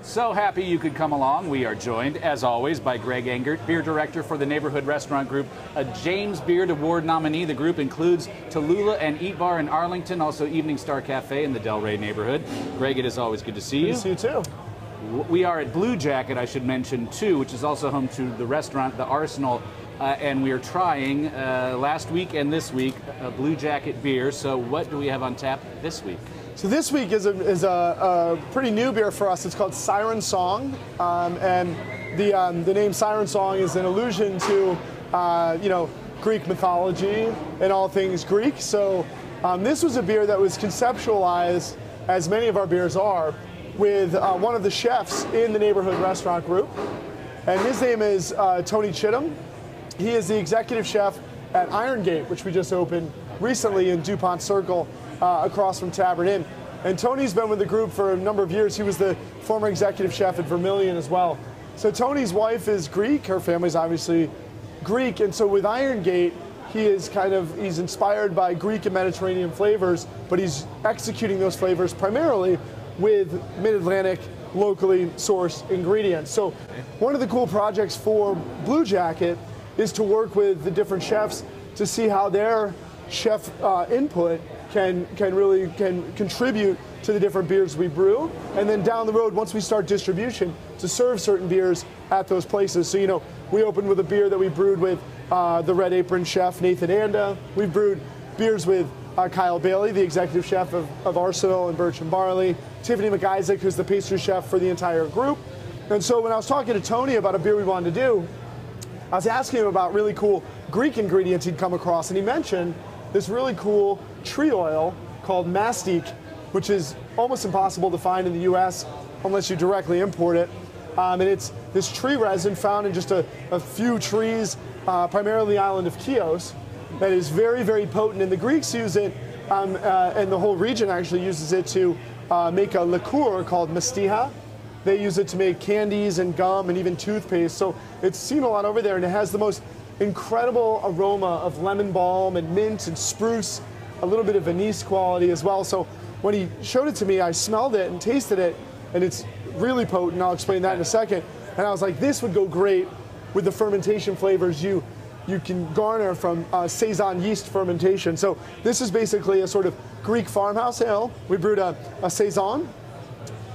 So happy you could come along. We are joined, as always, by Greg Engert, beer director for the Neighborhood Restaurant Group, a James Beard Award nominee. The group includes Tallulah and Eat Bar in Arlington, also Evening Star Cafe in the Delray neighborhood. Greg, it is always good to see you. Good to see you, too. We are at Bluejacket, I should mention, too, which is also home to the restaurant, the Arsenal, and we are trying, last week and this week, Bluejacket beer. So what do we have on tap this week? So this week is a pretty new beer for us. It's called Siren Song, and the name Siren Song is an allusion to Greek mythology and all things Greek. So this was a beer that was conceptualized, as many of our beers are, with one of the chefs in the Neighborhood Restaurant Group, and his name is Tony Chittum. He is the executive chef at Iron Gate, which we just opened recently in DuPont Circle, across from Tavern Inn. And Tony's been with the group for a number of years. He was the former executive chef at Vermilion as well. So Tony's wife is Greek. Her family's obviously Greek. And so with Iron Gate, he's inspired by Greek and Mediterranean flavors, but he's executing those flavors primarily with Mid-Atlantic, locally sourced ingredients. So one of the cool projects for Bluejacket is to work with the different chefs to see how their chef input can contribute to the different beers we brew, and then down the road, once we start distribution, to serve certain beers at those places. So we opened with a beer that we brewed with the Red Apron chef Nathan Anda. We've brewed beers with Kyle Bailey, the executive chef of Arsenal and Birch and Barley, Tiffany McIsaac, who's the pastry chef for the entire group. And so when I was talking to Tony about a beer we wanted to do, I was asking him about really cool Greek ingredients he'd come across, and he mentioned this really cool tree oil called mastic, which is almost impossible to find in the US unless you directly import it. And it's this tree resin found in just a few trees, primarily the island of Chios, that is very, very potent. And the Greeks use it, and the whole region actually uses it to make a liqueur called mastiha. They use it to make candies and gum and even toothpaste. So it's seen a lot over there, and it has the most incredible aroma of lemon balm and mint and spruce, a little bit of anise quality as well. So when he showed it to me, I smelled it and tasted it, and it's really potent. I'll explain that in a second. And I was like, this would go great with the fermentation flavors you can garner from Saison yeast fermentation. So this is basically a sort of Greek farmhouse ale. We brewed a Saison,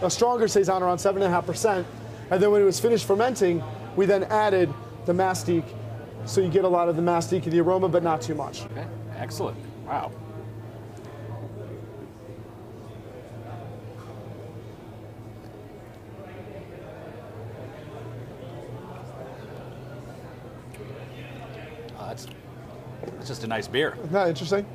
a stronger Saison around 7.5%. And then when it was finished fermenting, we then added the mastic. So you get a lot of the mastic and the aroma, but not too much. Okay, excellent. Wow. It's just a nice beer. Isn't that interesting?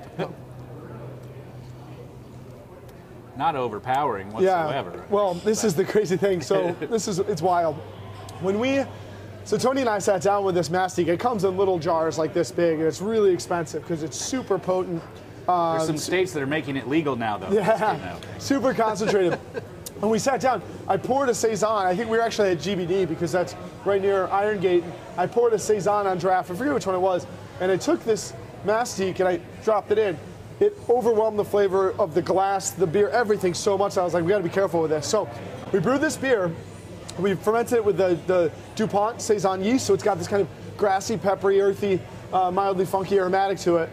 Not overpowering whatsoever. Yeah. Well, this is the crazy thing. So it's wild. So Tony and I sat down with this mastic. It comes in little jars like this big, and it's really expensive because it's super potent. There's some states that are making it legal now, though. Yeah, super concentrated. When we sat down, I poured a Saison. I think we were actually at GBD because that's right near Iron Gate. I poured a Saison on draft. I forget which one it was. And I took this mastic and I dropped it in. It overwhelmed the flavor of the glass, the beer, everything so much. I was like, we got to be careful with this. So we brewed this beer. We fermented it with the DuPont Saison yeast, so it's got this kind of grassy, peppery, earthy, mildly funky aromatic to it.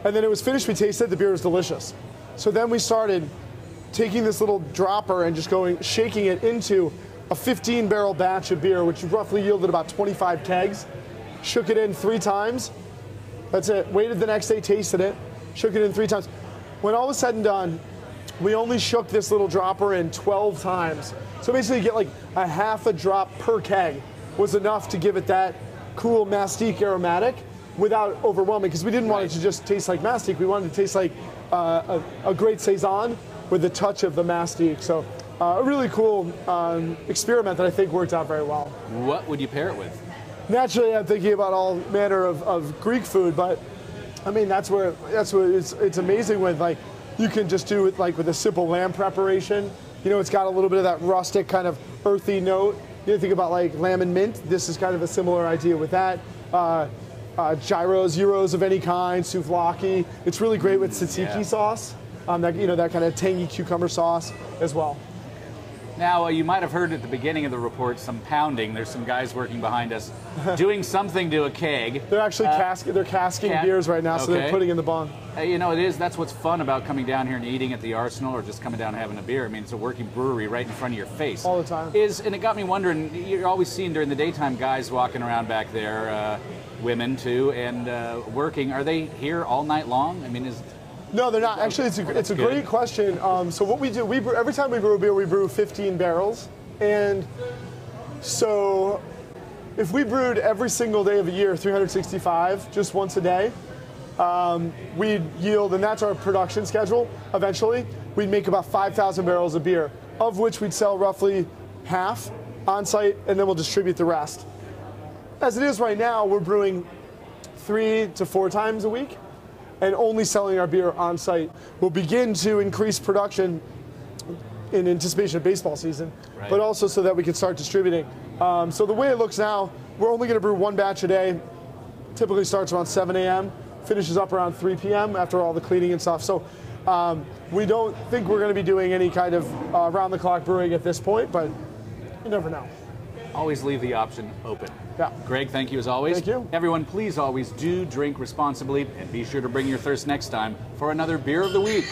And then it was finished, we tasted, the beer was delicious. So then we started taking this little dropper and just shaking it into a 15-barrel batch of beer, which roughly yielded about 25 kegs. Shook it in 3 times. That's it. Waited the next day, tasted it, shook it in 3 times. When all was said and done, we only shook this little dropper in 12 times. So basically you get like a half a drop per keg was enough to give it that cool mastic aromatic without overwhelming, because we didn't want it to just taste like mastic. We wanted it to taste like a great Saison with the touch of the mastic. So a really cool experiment that I think worked out very well. What would you pair it with? Naturally, I'm thinking about all manner of Greek food, but I mean that's where it's amazing with, like, you can just do it like with a simple lamb preparation. It's got a little bit of that rustic kind of earthy note. Think about like lamb and mint. This is kind of a similar idea with that. Gyros of any kind, souvlaki. It's really great with tzatziki sauce. That kind of tangy cucumber sauce as well. Now, you might have heard at the beginning of the report some pounding. There's some guys working behind us doing something to a keg. They're actually casking beers right now, so they're putting in the bong. You know, that's what's fun about coming down here and eating at the Arsenal or just coming down and having a beer. I mean, it's a working brewery right in front of your face. All the time. And it got me wondering, you're always seeing during the daytime guys walking around back there, women too, and working. Are they here all night long? I mean, No, they're not. Actually, it's a great question. So what we do, every time we brew a beer, we brew 15 barrels. And so if we brewed every single day of the year, 365, just once a day, we'd yield, and that's our production schedule, eventually, we'd make about 5,000 barrels of beer, of which we'd sell roughly half on site, and then we'll distribute the rest. As it is right now, we're brewing 3 to 4 times a week, and only selling our beer on site. We'll begin to increase production in anticipation of baseball season, but also so that we can start distributing. So the way it looks now, we're only gonna brew 1 batch a day. Typically starts around 7 a.m., finishes up around 3 p.m. after all the cleaning and stuff. So we don't think we're gonna be doing any kind of round-the-clock brewing at this point, but you never know. Always leave the option open. Yeah. Greg, thank you as always. Thank you. Everyone, please always do drink responsibly, and be sure to bring your thirst next time for another Beer of the Week.